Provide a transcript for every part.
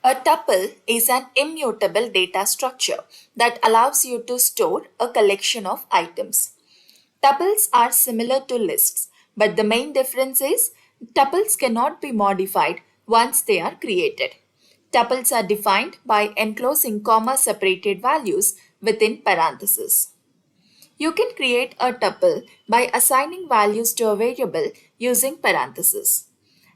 A tuple is an immutable data structure that allows you to store a collection of items. Tuples are similar to lists, but the main difference is tuples cannot be modified once they are created. Tuples are defined by enclosing comma separated values within parentheses. You can create a tuple by assigning values to a variable using parentheses.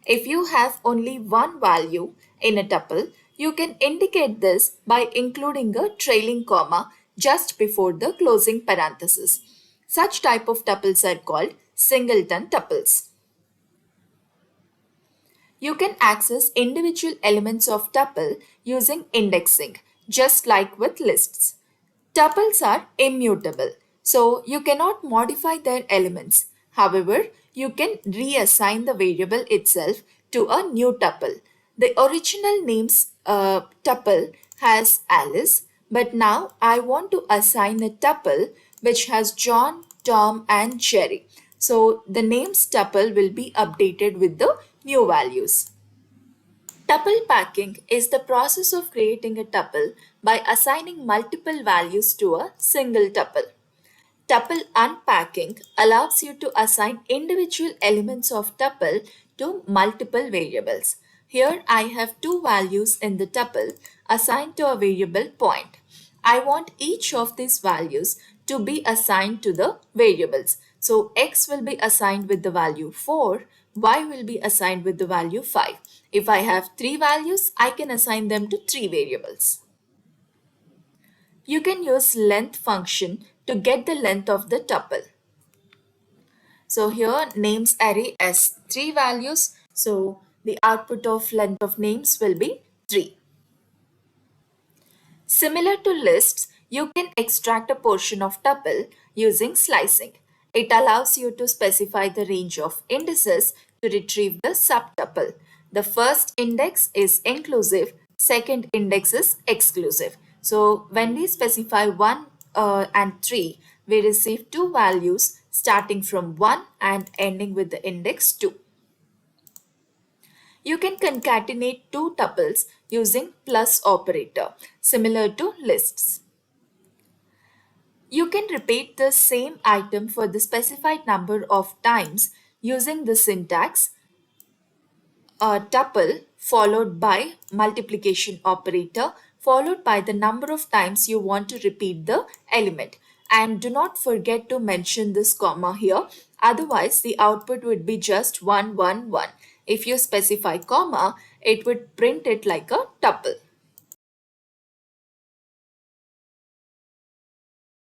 If you have only one value in a tuple, you can indicate this by including a trailing comma just before the closing parenthesis. Such type of tuples are called singleton tuples. You can access individual elements of tuple using indexing, just like with lists. Tuples are immutable, so you cannot modify their elements. However, you can reassign the variable itself to a new tuple. The original name's tuple has Alice, but now I want to assign a tuple which has John, Tom, and Jerry. So the name's tuple will be updated with the new values. Tuple packing is the process of creating a tuple by assigning multiple values to a single tuple. Tuple unpacking allows you to assign individual elements of tuple to multiple variables. Here I have two values in the tuple assigned to a variable point. I want each of these values to be assigned to the variables. So x will be assigned with the value 4, y will be assigned with the value 5. If I have three values, I can assign them to three variables. You can use length function to get the length of the tuple. So here names array has three values. So the output of length of names will be 3. Similar to lists, you can extract a portion of tuple using slicing. It allows you to specify the range of indices to retrieve the subtuple. The first index is inclusive, second index is exclusive. So when we specify 1 and 3, we receive two values starting from 1 and ending with the index 2. You can concatenate two tuples using plus operator, similar to lists. You can repeat the same item for the specified number of times using the syntax a tuple followed by multiplication operator followed by the number of times you want to repeat the element. And do not forget to mention this comma here, otherwise the output would be just 1 1 1. If you specify comma, it would print it like a tuple.